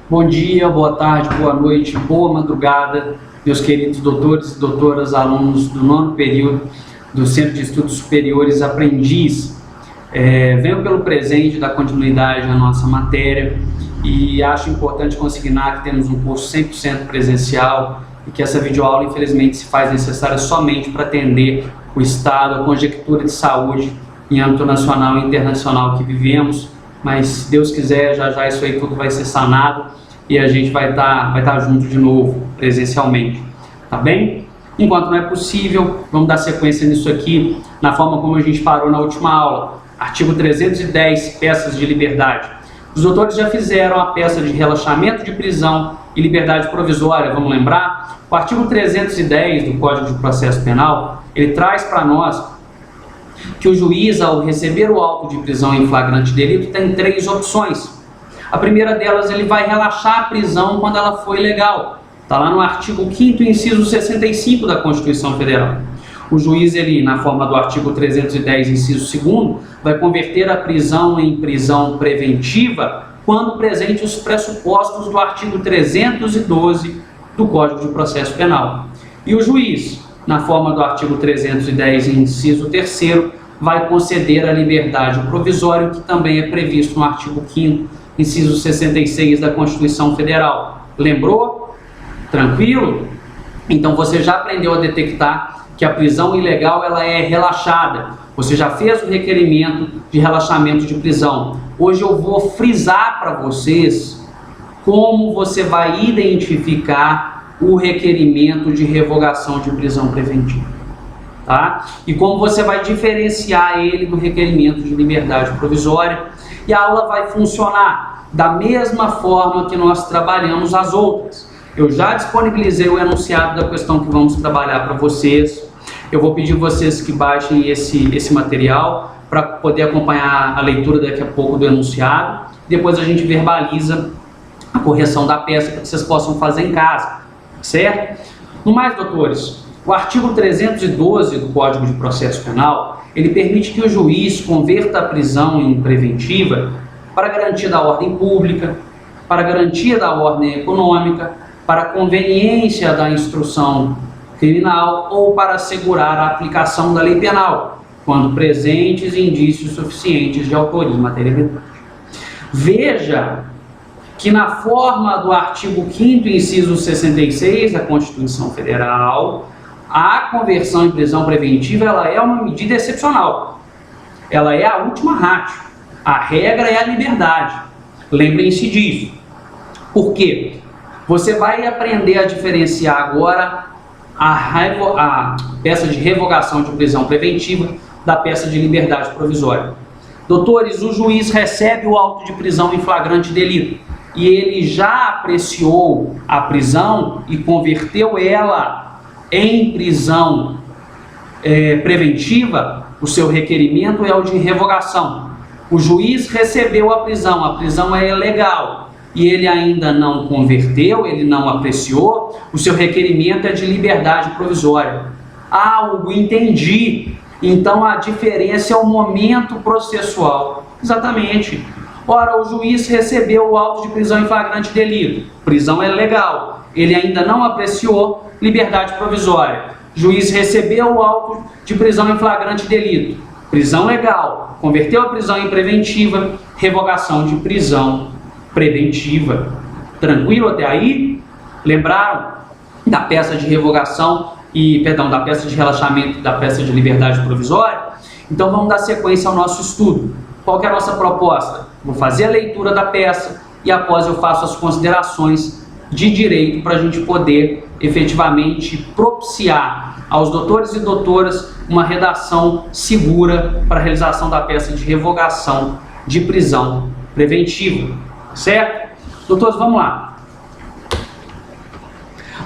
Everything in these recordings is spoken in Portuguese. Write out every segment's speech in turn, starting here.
Bom dia, boa tarde, boa noite, boa madrugada, meus queridos doutores e doutoras, alunos do 9º período do Centro de Estudos Superiores Aprendiz. Venho pelo presente da continuidade na nossa matéria e acho importante consignar que temos um curso 100% presencial e que essa videoaula, infelizmente, se faz necessária somente para atender o estado, a conjectura de saúde em âmbito nacional e internacional que vivemos, mas se Deus quiser, já já isso aí tudo vai ser sanado e a gente vai estar junto de novo, presencialmente, tá bem? Enquanto não é possível, vamos dar sequência nisso aqui, na forma como a gente parou na última aula. Artigo 310, peças de liberdade. Os doutores já fizeram a peça de relaxamento de prisão e liberdade provisória, vamos lembrar? O artigo 310 do Código de Processo Penal, ele traz para nós que o juiz, ao receber o auto de prisão em flagrante delito, tem 3 opções. A primeira delas, ele vai relaxar a prisão quando ela foi legal. Está lá no artigo 5º, inciso 65 da Constituição Federal. O juiz, ele, na forma do artigo 310, inciso 2º, vai converter a prisão em prisão preventiva quando presente os pressupostos do artigo 312 do Código de Processo Penal. E o juiz, na forma do artigo 310, inciso 3º, vai conceder a liberdade provisória, que também é previsto no artigo 5º, inciso 66 da Constituição Federal. Lembrou? Tranquilo? Então você já aprendeu a detectar que a prisão ilegal ela é relaxada. Você já fez o requerimento de relaxamento de prisão. Hoje eu vou frisar para vocês como você vai identificar o requerimento de revogação de prisão preventiva, tá? E como você vai diferenciar ele do requerimento de liberdade provisória. E a aula vai funcionar da mesma forma que nós trabalhamos as outras. Eu já disponibilizei o enunciado da questão que vamos trabalhar para vocês. Eu vou pedir vocês que baixem esse material para poder acompanhar a leitura daqui a pouco do enunciado. Depois a gente verbaliza a correção da peça para que vocês possam fazer em casa. Certo? No mais, doutores, o artigo 312 do Código de Processo Penal, ele permite que o juiz converta a prisão em preventiva para garantia da ordem pública, para garantia da ordem econômica, para conveniência da instrução criminal ou para assegurar a aplicação da lei penal, quando presentes indícios suficientes de autoria em materialidade. Veja que na forma do artigo 5º, inciso 66 da Constituição Federal, a conversão em prisão preventiva ela é uma medida excepcional. Ela é a última ratio. A regra é a liberdade. Lembrem-se disso. Por quê? Você vai aprender a diferenciar agora a peça de revogação de prisão preventiva da peça de liberdade provisória. Doutores, o juiz recebe o auto de prisão em flagrante delito e ele já apreciou a prisão e converteu ela em prisão preventiva. O seu requerimento é o de revogação. O juiz recebeu a prisão é legal e ele ainda não converteu, ele não apreciou, o seu requerimento é de liberdade provisória. Ah, Hugo, entendi. Então a diferença é o momento processual. Exatamente. Ora, o juiz recebeu o auto de prisão em flagrante delito. Prisão é legal. Ele ainda não apreciou, liberdade provisória. Juiz recebeu o auto de prisão em flagrante delito. Prisão legal. Converteu a prisão em preventiva, revogação de prisão preventiva. Tranquilo até aí? Lembraram da peça de revogação da peça de relaxamento e da peça de liberdade provisória? Então vamos dar sequência ao nosso estudo. Qual que é a nossa proposta? Vou fazer a leitura da peça e após eu faço as considerações de direito para a gente poder efetivamente propiciar aos doutores e doutoras uma redação segura para a realização da peça de revogação de prisão preventiva. Certo? Doutores, vamos lá.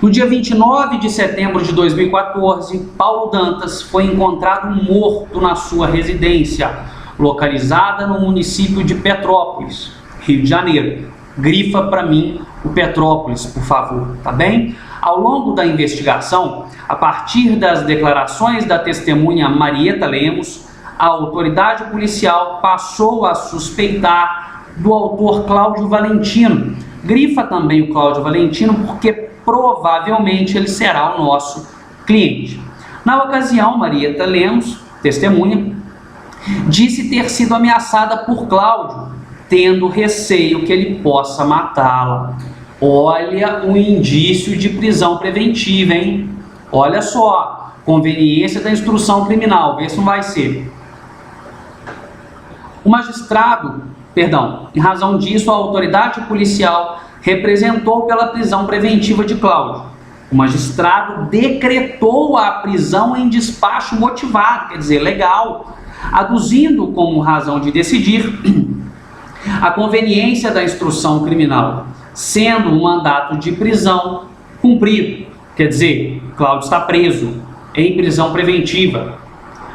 No dia 29 de setembro de 2014, Paulo Dantas foi encontrado morto na sua residência, localizada no município de Petrópolis, Rio de Janeiro. Grifa para mim o Petrópolis, por favor, tá bem? Ao longo da investigação, a partir das declarações da testemunha Marieta Lemos, a autoridade policial passou a suspeitar do autor Cláudio Valentino Grifa também o Cláudio Valentino, porque provavelmente ele será o nosso cliente. Na ocasião, Marieta Lemos, testemunha, disse ter sido ameaçada por Cláudio, tendo receio que ele possa matá-la. Olha o indício de prisão preventiva, hein? Olha só, conveniência da instrução criminal, vê se não vai ser. O magistrado, em razão disso, a autoridade policial representou pela prisão preventiva de Cláudio. O magistrado decretou a prisão em despacho motivado, quer dizer, legal, aduzindo como razão de decidir a conveniência da instrução criminal, sendo o mandato de prisão cumprido. Quer dizer, Cláudio está preso em prisão preventiva,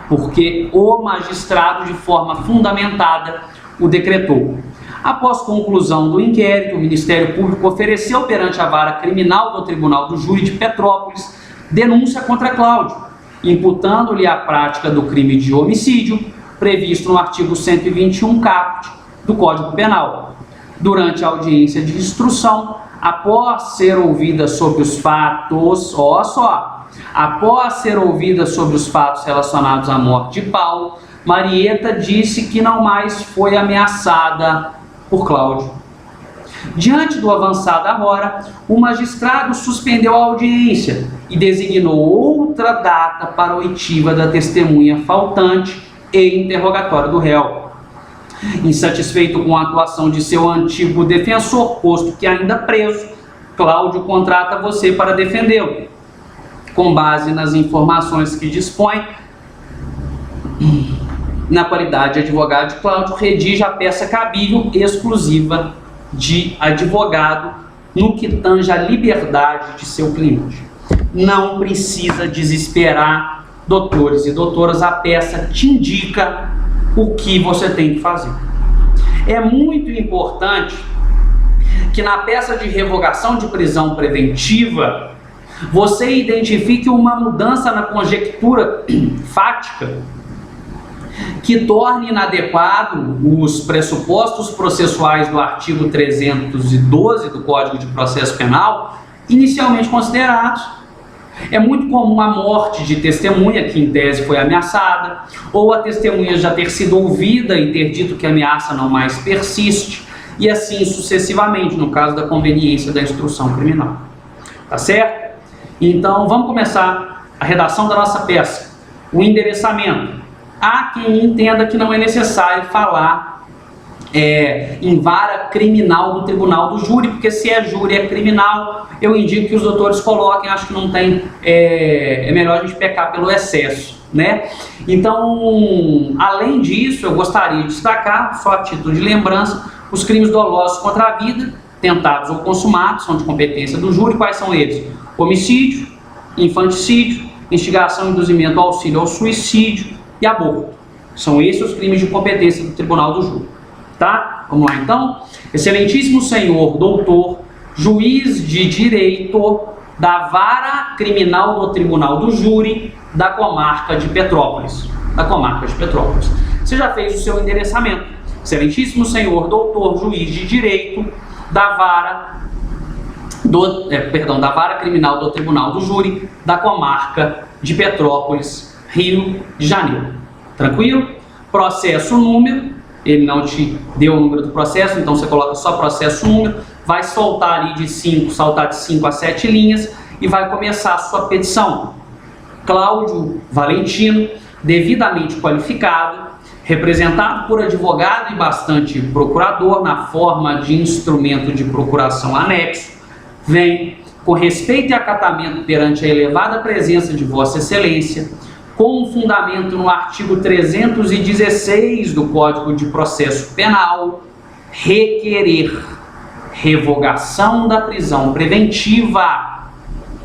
porque o magistrado, de forma fundamentada, o decretou. Após conclusão do inquérito, o Ministério Público ofereceu perante a Vara Criminal do Tribunal do Júri de Petrópolis denúncia contra Cláudio, imputando-lhe a prática do crime de homicídio, previsto no artigo 121 caput do Código Penal. Durante a audiência de instrução, após ser ouvida sobre os fatos, após ser ouvida sobre os fatos relacionados à morte de Paulo, Marieta disse que não mais foi ameaçada por Cláudio. Diante do avançado agora, o magistrado suspendeu a audiência e designou outra data para a oitiva da testemunha faltante e interrogatório do réu. Insatisfeito com a atuação de seu antigo defensor, posto que ainda preso, Cláudio contrata você para defendê-lo. Com base nas informações que dispõe, na qualidade de advogado de Cláudio, redige a peça cabível exclusiva de advogado no que tange a liberdade de seu cliente. Não precisa desesperar, doutores e doutoras, a peça te indica o que você tem que fazer. É muito importante que na peça de revogação de prisão preventiva você identifique uma mudança na conjectura fática que torne inadequado os pressupostos processuais do artigo 312 do Código de Processo Penal inicialmente considerados. É muito comum a morte de testemunha que em tese foi ameaçada, ou a testemunha já ter sido ouvida e ter dito que a ameaça não mais persiste, e assim sucessivamente, no caso da conveniência da instrução criminal. Tá certo? Então vamos começar a redação da nossa peça. O endereçamento. Há quem entenda que não é necessário falar em vara criminal do Tribunal do Júri, porque se é júri é criminal, eu indico que os doutores coloquem, acho que não tem, é melhor a gente pecar pelo excesso, né? Então, além disso, eu gostaria de destacar, só a título de lembrança, os crimes dolosos contra a vida, tentados ou consumados, são de competência do júri. Quais são eles? Homicídio, infanticídio, instigação, induzimento, auxílio ao suicídio e aborto. São esses os crimes de competência do Tribunal do Júri. Tá? Vamos lá então. Excelentíssimo senhor doutor, juiz de direito da Vara Criminal do Tribunal do Júri da comarca de Petrópolis. Você já fez o seu endereçamento. Excelentíssimo senhor doutor, juiz de direito da Vara Criminal do Tribunal do Júri da comarca de Petrópolis, Rio de Janeiro. Tranquilo? Processo número. Ele não te deu o número do processo, então você coloca só processo número, vai soltar ali saltar de 5 a 7 linhas e vai começar a sua petição. Cláudio Valentino, devidamente qualificado, representado por advogado e bastante procurador na forma de instrumento de procuração anexo, vem, com respeito e acatamento perante a elevada presença de Vossa Excelência, com fundamento no artigo 316 do Código de Processo Penal, requerer revogação da prisão preventiva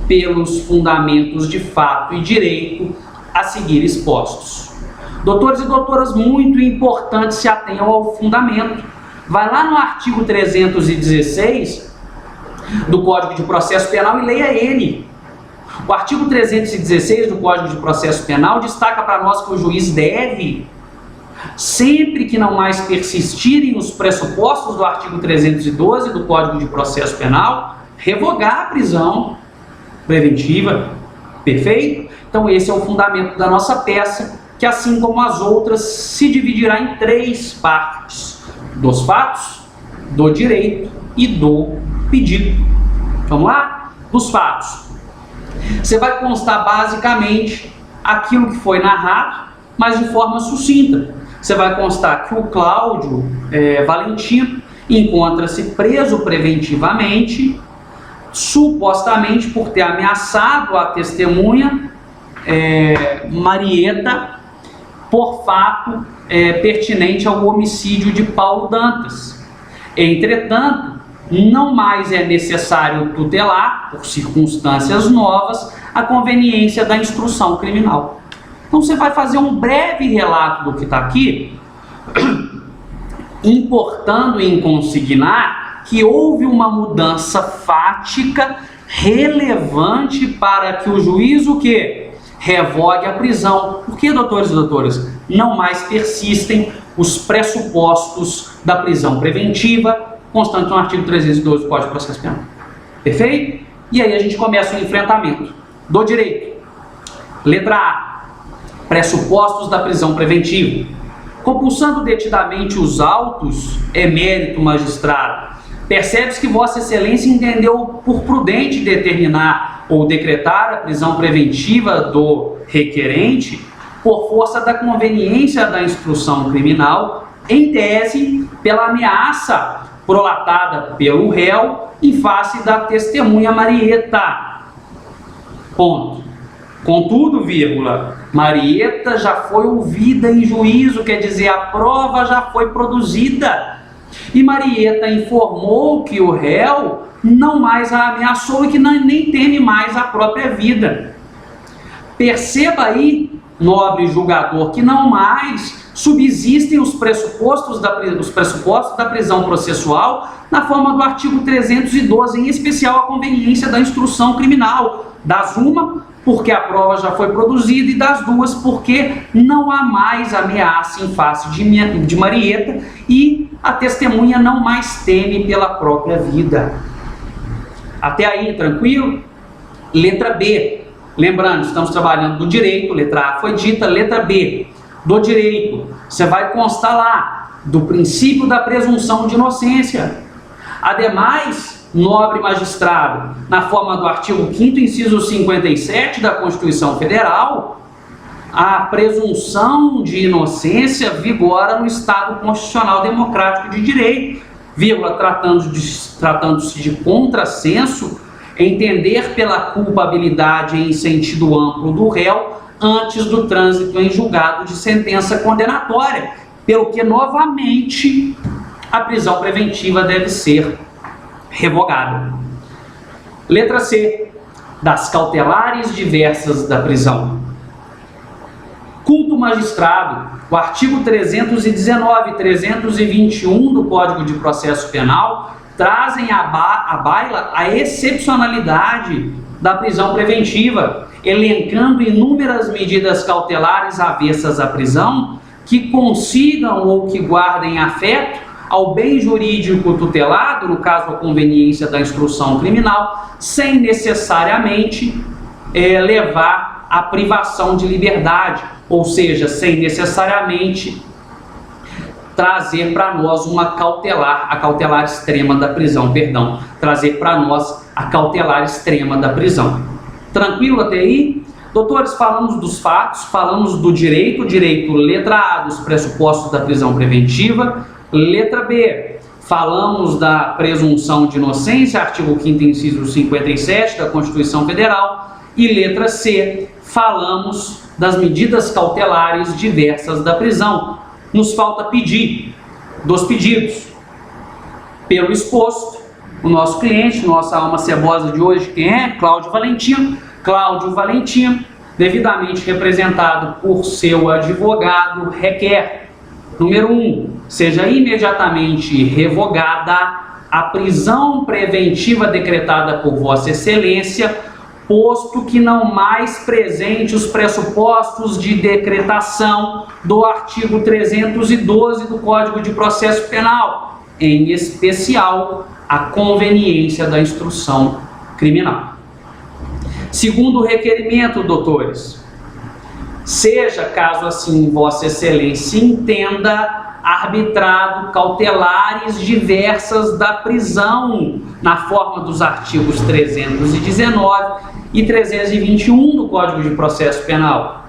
pelos fundamentos de fato e direito a seguir expostos. Doutores e doutoras, muito importante, se atenham ao fundamento. Vai lá no artigo 316 do Código de Processo Penal e leia ele. O artigo 316 do Código de Processo Penal destaca para nós que o juiz deve sempre que não mais persistirem os pressupostos do artigo 312 do Código de Processo Penal, revogar a prisão preventiva. Perfeito? Então esse é o fundamento da nossa peça, que assim como as outras se dividirá em 3 partes: dos fatos, do direito e do pedido. Vamos lá? Dos fatos. Você vai constar basicamente aquilo que foi narrado, mas de forma sucinta. Você vai constar que o Cláudio Valentino encontra-se preso preventivamente, supostamente por ter ameaçado a testemunha Marieta por fato pertinente ao homicídio de Paulo Dantas. Entretanto, não mais é necessário tutelar, por circunstâncias novas, a conveniência da instrução criminal. Então você vai fazer um breve relato do que está aqui, importando em consignar que houve uma mudança fática relevante para que o juiz o quê? Revogue a prisão. Por que, doutores e doutoras? Não mais persistem os pressupostos da prisão preventiva, constante no artigo 312 do Código de Processo Penal. Perfeito? E aí a gente começa o enfrentamento do direito. Letra A. Pressupostos da prisão preventiva. Compulsando detidamente os autos, emérito magistrado, percebe-se que Vossa Excelência entendeu por prudente determinar ou decretar a prisão preventiva do requerente por força da conveniência da instrução criminal, em tese, pela ameaça prolatada pelo réu em face da testemunha Marieta. Ponto. Contudo, Marieta já foi ouvida em juízo, quer dizer, a prova já foi produzida. E Marieta informou que o réu não mais a ameaçou e que nem teme mais a própria vida. Perceba aí, nobre julgador, que não mais subsistem os pressupostos da prisão processual na forma do artigo 312, em especial a conveniência da instrução criminal. Das uma, porque a prova já foi produzida, e das duas, porque não há mais ameaça em face de Marieta e a testemunha não mais teme pela própria vida. Até aí, tranquilo? Letra B. Lembrando, estamos trabalhando do direito, letra A foi dita, letra B. Do direito, você vai constar lá do princípio da presunção de inocência. Ademais, nobre magistrado, na forma do artigo 5º, inciso 57 da Constituição Federal, a presunção de inocência vigora no Estado Constitucional Democrático de Direito, tratando-se de contrassenso, entender pela culpabilidade em sentido amplo do réu antes do trânsito em julgado de sentença condenatória, pelo que, novamente, a prisão preventiva deve ser revogada. Letra C. Das cautelares diversas da prisão. Culto magistrado, o artigo 319 e 321 do Código de Processo Penal trazem à baila a excepcionalidade da prisão preventiva, elencando inúmeras medidas cautelares avessas à prisão que consigam ou que guardem afeto ao bem jurídico tutelado, no caso a conveniência da instrução criminal, sem necessariamente levar à privação de liberdade, ou seja, sem necessariamente trazer para nós uma cautelar, a cautelar extrema da prisão, trazer para nós a cautelar extrema da prisão. Tranquilo até aí? Doutores, falamos dos fatos, falamos do direito, letra A, dos pressupostos da prisão preventiva, letra B, falamos da presunção de inocência, artigo 5º, inciso 57 da Constituição Federal, e letra C, falamos das medidas cautelares diversas da prisão. Nos falta pedir dos pedidos. Pelo exposto, o nosso cliente, nossa alma cebosa de hoje, quem é? Cláudio Valentino. Cláudio Valentino, devidamente representado por seu advogado, requer: número 1, seja imediatamente revogada a prisão preventiva decretada por Vossa Excelência posto que não mais presente os pressupostos de decretação do artigo 312 do Código de Processo Penal, em especial a conveniência da instrução criminal. Segundo requerimento, doutores, seja, caso assim Vossa Excelência entenda, arbitrado cautelares diversas da prisão, na forma dos artigos 319 e 321 do Código de Processo Penal.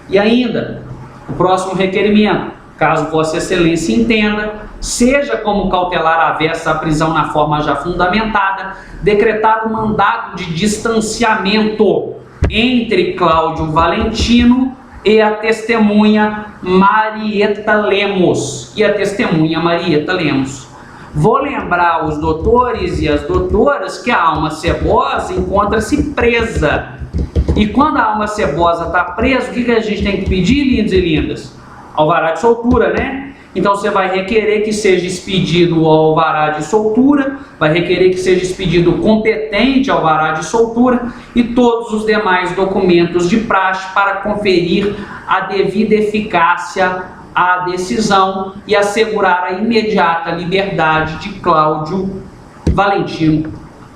E ainda, o próximo requerimento, caso Vossa Excelência entenda, seja como cautelar avessa à prisão na forma já fundamentada, decretado mandado de distanciamento entre Cláudio Valentino e a testemunha Marieta Lemos. Vou lembrar os doutores e as doutoras que a alma cebosa encontra-se presa. E quando a alma cebosa está presa, o que a gente tem que pedir, lindos e lindas? Alvará de soltura, né? Então você vai requerer que seja expedido o alvará de soltura, vai requerer que seja expedido o competente alvará de soltura e todos os demais documentos de praxe para conferir a devida eficácia à decisão e assegurar a imediata liberdade de Cláudio Valentino.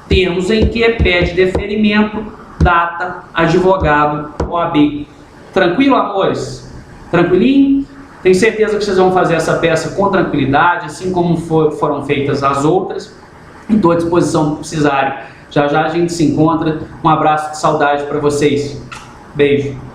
Termos em que pede deferimento, data, advogado, OAB. Tranquilo, amores? Tranquilinho? Tenho certeza que vocês vão fazer essa peça com tranquilidade, assim como foram feitas as outras. Estou à disposição se precisarem. Já já a gente se encontra. Um abraço de saudade para vocês. Beijo.